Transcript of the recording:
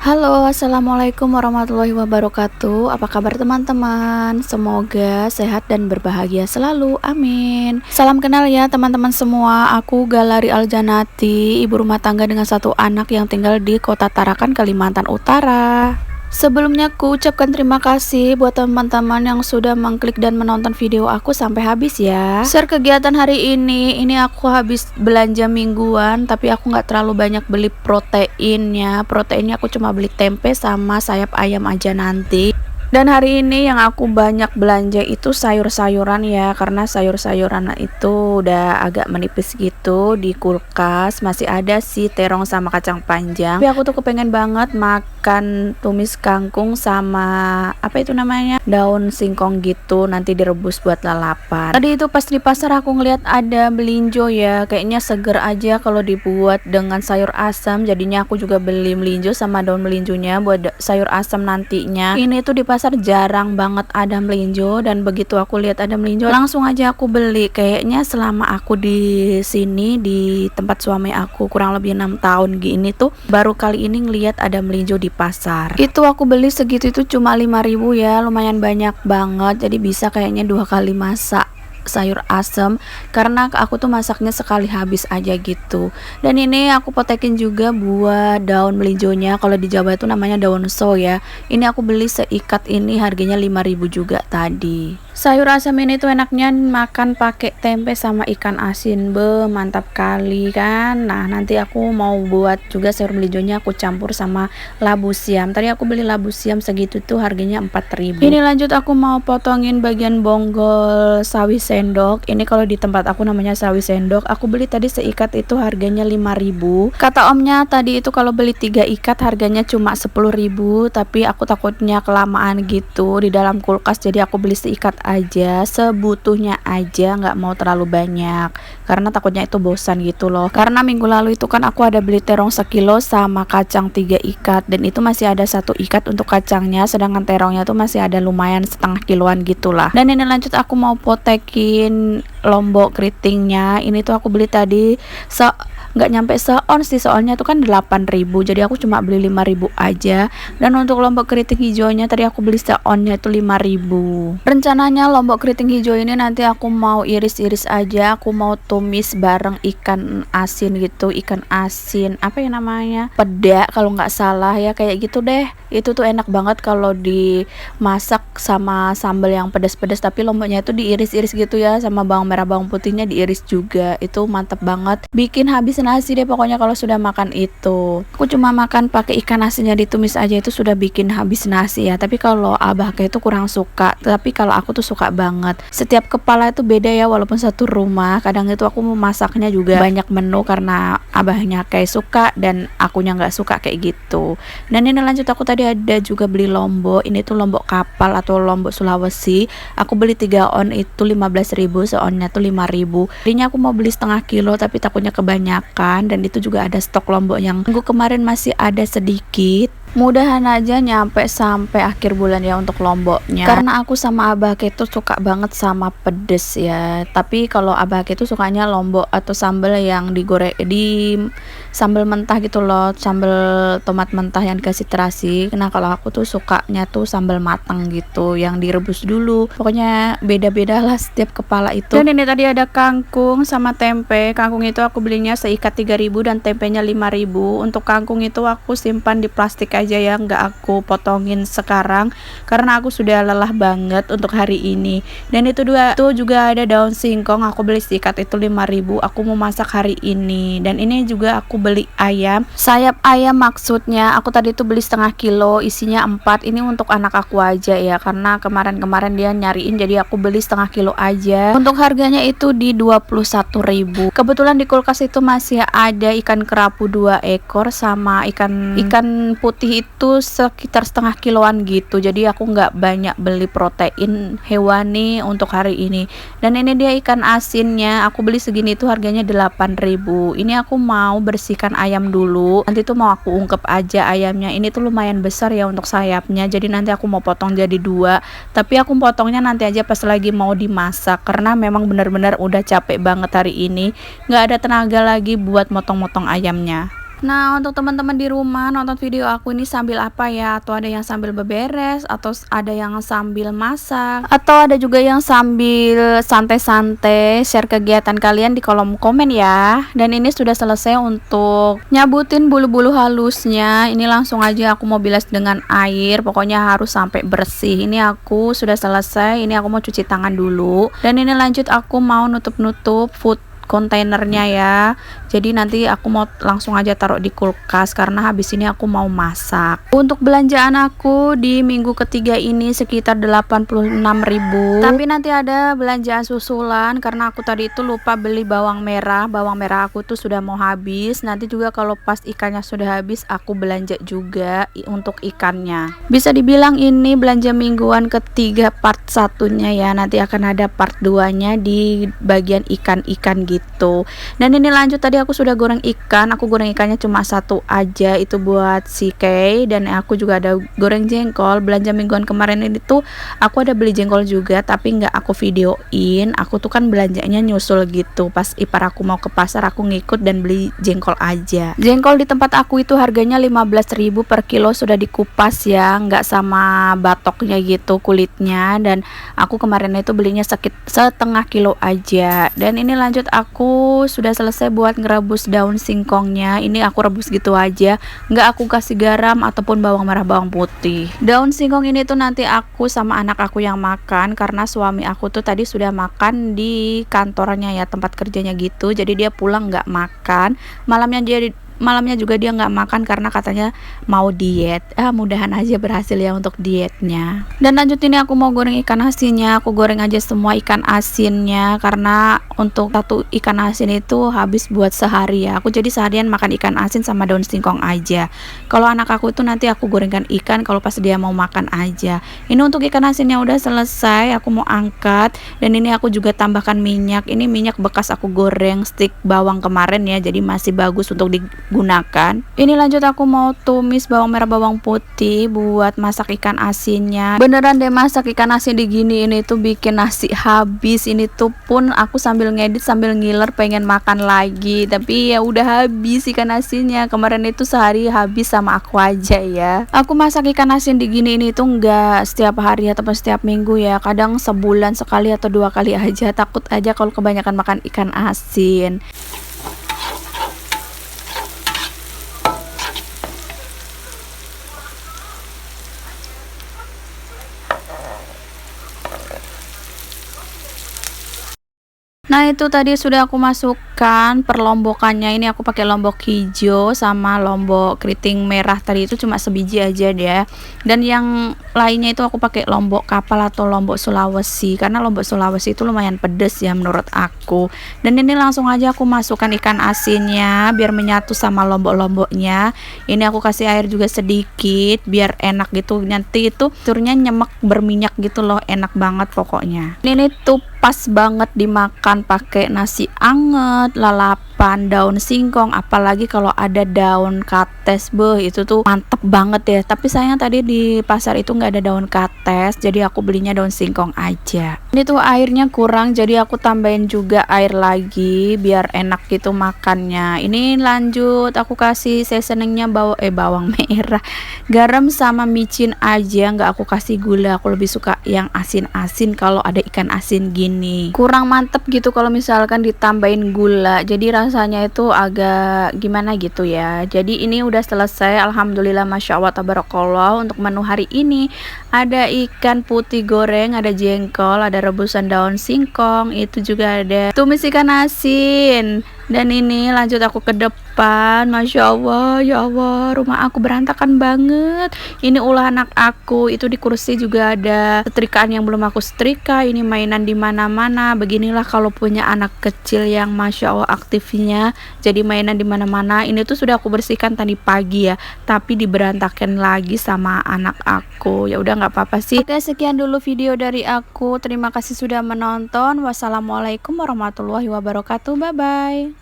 Halo, assalamualaikum warahmatullahi wabarakatuh. Apa kabar teman-teman? Semoga sehat dan berbahagia selalu, amin. Salam kenal ya teman-teman semua. Aku Galari Aljanati, ibu rumah tangga dengan satu anak yang tinggal di Kota Tarakan, Kalimantan Utara. Sebelumnya aku ucapkan terima kasih buat teman-teman yang sudah mengklik dan menonton video aku sampai habis ya. Share kegiatan hari ini aku habis belanja mingguan, tapi aku nggak terlalu banyak beli proteinnya. Proteinnya aku cuma beli tempe sama sayap ayam aja nanti. Dan hari ini yang aku banyak belanja itu sayur-sayuran ya, karena sayur-sayuran itu udah agak menipis gitu di kulkas. Masih ada sih terong sama kacang panjang, tapi aku tuh kepengen banget makan tumis kangkung sama apa itu namanya, daun singkong gitu, nanti direbus buat lalapan. Tadi itu pas di pasar aku ngeliat ada melinjo ya, kayaknya seger aja kalau dibuat dengan sayur asam. Jadinya aku juga beli melinjo sama daun melinjonya buat sayur asam nantinya. Ini tuh di pasar jarang banget ada melinjo, dan begitu aku lihat ada melinjo langsung aja aku beli. Kayaknya selama aku di sini di tempat suami aku kurang lebih 6 tahun gini tuh baru kali ini ngelihat ada melinjo di pasar. Itu aku beli segitu itu cuma 5.000 ya, lumayan banyak banget. Jadi bisa kayaknya 2 kali masak sayur asem, karena aku tuh masaknya sekali habis aja gitu. Dan ini aku potekin juga buat daun melinjonya, kalau di Jawa itu namanya daun so ya. Ini aku beli seikat ini, harganya 5.000 juga tadi. Sayur asam ini tuh enaknya makan pakai tempe sama ikan asin, mantap kali kan. Nah nanti aku mau buat juga sayur melinjonya, aku campur sama labu siam. Tadi aku beli labu siam segitu tuh harganya 4.000. Ini lanjut aku mau potongin bagian bonggol sawi sendok. Ini kalau di tempat aku namanya sawi sendok. Aku beli tadi seikat itu harganya 5.000. Kata omnya tadi itu kalau beli 3 ikat harganya cuma 10.000, tapi aku takutnya kelamaan gitu di dalam kulkas, jadi aku beli seikat aja, sebutuhnya aja, nggak mau terlalu banyak karena takutnya itu bosan gitu loh. Karena minggu lalu itu kan aku ada beli terong 1 kilo sama kacang 3 ikat, dan itu masih ada 1 ikat untuk kacangnya, sedangkan terongnya tuh masih ada lumayan setengah kiloan gitulah. Dan ini lanjut aku mau potekin lombok keritingnya. Ini tuh aku beli tadi nggak nyampe seon sih, soalnya tuh kan 8.000, jadi aku cuma beli 5.000 aja. Dan untuk lombok keriting hijaunya tadi aku beli seonnya itu 5.000. Rencananya lombok keriting hijau ini nanti aku mau iris-iris aja, aku mau tumis bareng ikan asin gitu, ikan asin apa ya namanya, peda kalau nggak salah ya, kayak gitu deh. Itu tuh enak banget kalau dimasak sama sambal yang pedas-pedas, tapi lomboknya itu diiris-iris gitu ya, sama bawang merah bawang putihnya diiris juga. Itu mantep banget, bikin habis nasi deh pokoknya kalau sudah makan itu. Aku cuma makan pakai ikan asinnya ditumis aja itu sudah bikin habis nasi ya, tapi kalau abah kayak itu kurang suka, tapi kalau aku tuh suka banget. Setiap kepala itu beda ya, walaupun satu rumah. Kadang itu aku mau masaknya juga banyak menu karena abahnya kayak suka dan akunya nggak suka kayak gitu. Dan ini lanjut aku tadi ada juga beli lombok. Ini tuh lombok kapal atau lombok Sulawesi. Aku beli 3 on itu 15.000, seonnya tuh 5.000. Jadinya aku mau beli setengah kilo tapi takutnya kebanyakan. Dan itu juga ada stok lombok yang minggu kemarin masih ada sedikit. Mudahan aja nyampe sampai akhir bulan ya untuk lomboknya, karena aku sama abah itu suka banget sama pedes ya. Tapi kalau abah itu sukanya lombok atau sambal yang digoreng di sambal mentah gitu loh, sambal tomat mentah yang dikasih terasi. Nah kalau aku tuh sukanya tuh sambal matang gitu yang direbus dulu. Pokoknya beda-beda lah setiap kepala itu. Dan ini tadi ada kangkung sama tempe. Kangkung itu aku belinya seikat 3.000 dan tempenya 5.000. Untuk kangkung itu aku simpan di plastik aja ya, nggak aku potongin sekarang karena aku sudah lelah banget untuk hari ini. Dan itu juga ada daun singkong, aku beli seikat itu 5.000. Aku mau masak hari ini. Dan ini juga aku beli ayam, sayap ayam maksudnya. Aku tadi tuh beli setengah kilo, isinya 4. Ini untuk anak aku aja ya, karena kemarin dia nyariin, jadi aku beli setengah kilo aja. Untuk harganya itu di 21.000. Kebetulan di kulkas itu masih ada ikan kerapu 2 ekor sama ikan putih itu sekitar setengah kiloan gitu. Jadi aku nggak banyak beli protein hewani untuk hari ini. Dan ini dia ikan asinnya, aku beli segini itu harganya 8.000. Ini aku mau bersihkan ayam dulu, nanti tuh mau aku ungkep aja ayamnya. Ini tuh lumayan besar ya untuk sayapnya, jadi nanti aku mau potong jadi 2. Tapi aku potongnya nanti aja pas lagi mau dimasak, karena memang benar-benar udah capek banget hari ini, nggak ada tenaga lagi buat motong-motong ayamnya. Nah, untuk teman-teman di rumah nonton video aku ini sambil apa ya? Atau ada yang sambil beberes, atau ada yang sambil masak, atau ada juga yang sambil santai-santai. Share kegiatan kalian di kolom komen ya. Dan ini sudah selesai untuk nyabutin bulu-bulu halusnya. Ini langsung aja aku mau bilas dengan air. Pokoknya harus sampai bersih. Ini aku sudah selesai. Ini aku mau cuci tangan dulu. Dan ini lanjut aku mau nutup-nutup food kontainernya ya. Jadi nanti aku mau langsung aja taruh di kulkas karena habis ini aku mau masak. Untuk belanjaan aku di minggu ketiga ini sekitar 86.000. Tapi nanti ada belanjaan susulan karena aku tadi itu lupa beli bawang merah. Bawang merah aku tuh sudah mau habis. Nanti juga kalau pas ikannya sudah habis aku belanja juga untuk ikannya. Bisa dibilang ini belanja mingguan ketiga part satunya ya. Nanti akan ada part 2-nya di bagian ikan-ikan gitu. Dan ini lanjut, tadi aku sudah goreng ikan. Aku goreng ikannya cuma satu aja, itu buat si Kay. Dan aku juga ada goreng jengkol. Belanja mingguan kemarin ini tuh aku ada beli jengkol juga, tapi nggak aku videoin. Aku tuh kan belanjanya nyusul gitu. Pas ipar aku mau ke pasar, aku ngikut dan beli jengkol aja. Jengkol di tempat aku itu harganya 15.000 per kilo, sudah dikupas ya, nggak sama batoknya gitu kulitnya. Dan aku kemarin itu belinya setengah kilo aja. Dan ini lanjut, aku sudah selesai buat ngerebus daun singkongnya. Ini aku rebus gitu aja, nggak aku kasih garam ataupun bawang merah bawang putih. Daun singkong ini tuh nanti aku sama anak aku yang makan, karena suami aku tuh tadi sudah makan di kantornya ya, tempat kerjanya gitu. Jadi dia pulang nggak makan, malamnya juga dia nggak makan karena katanya mau diet. Mudahan aja berhasil ya untuk dietnya. Dan lanjut ini aku mau goreng ikan asinnya. Aku goreng aja semua ikan asinnya karena untuk satu ikan asin itu habis buat sehari ya. Aku jadi seharian makan ikan asin sama daun singkong aja. Kalau anak aku itu nanti aku gorengkan ikan kalau pas dia mau makan aja. Ini untuk ikan asinnya udah selesai, aku mau angkat. Dan ini aku juga tambahkan minyak. Ini minyak bekas aku goreng stik bawang kemarin ya, jadi masih bagus untuk digunakan. Ini lanjut aku mau tumis bawang merah bawang putih buat masak ikan asinnya. Beneran deh, masak ikan asin digini ini tuh bikin nasi habis. Ini tuh pun aku sambil ngedit sambil ngiler pengen makan lagi, tapi ya udah habis ikan asinnya. Kemarin itu sehari habis sama aku aja ya. Aku masak ikan asin digini ini tuh nggak setiap hari ataupun setiap minggu ya, kadang sebulan sekali atau 2 kali aja. Takut aja kalau kebanyakan makan ikan asin. Nah, itu tadi sudah aku masukkan perlombokannya. Ini aku pakai lombok hijau sama lombok keriting merah, tadi itu cuma sebiji aja deh. Dan yang lainnya itu aku pakai lombok kapal atau lombok Sulawesi, karena lombok Sulawesi itu lumayan pedes ya menurut aku. Dan ini langsung aja aku masukkan ikan asinnya biar menyatu sama lombok-lomboknya. Ini aku kasih air juga sedikit biar enak gitu. Nanti itu turnya nyemek berminyak gitu loh, enak banget pokoknya. Ini tuh pas banget dimakan pakai nasi anget, lalapan, daun singkong, apalagi kalau ada daun kates, itu tuh mantep banget ya. Tapi sayang tadi di pasar itu nggak ada daun kates, jadi aku belinya daun singkong aja. Ini tuh airnya kurang, jadi aku tambahin juga air lagi biar enak gitu makannya. Ini lanjut aku kasih seasoningnya bawang merah, garam sama micin aja, nggak aku kasih gula. Aku lebih suka yang asin-asin kalau ada ikan asin gini. Kurang mantep gitu kalau misalkan ditambahin gula, jadi rasanya itu agak gimana gitu ya. Jadi ini udah selesai, alhamdulillah, masya Allah tabarakallah. Untuk menu hari ini ada ikan putih goreng, ada jengkol, ada rebusan daun singkong, itu juga ada tumis ikan asin. Dan ini lanjut aku ke depan, masya Allah, ya Allah, rumah aku berantakan banget. Ini ulah anak aku, itu di kursi juga ada setrikaan yang belum aku setrika. Ini mainan di mana-mana. Beginilah kalau punya anak kecil yang masya Allah aktifnya, jadi mainan di mana-mana. Ini tuh sudah aku bersihkan tadi pagi ya, tapi diberantakan lagi sama anak aku. Ya udah nggak apa-apa sih. Oke, sekian dulu video dari aku. Terima kasih sudah menonton. Wassalamualaikum warahmatullahi wabarakatuh. Bye bye.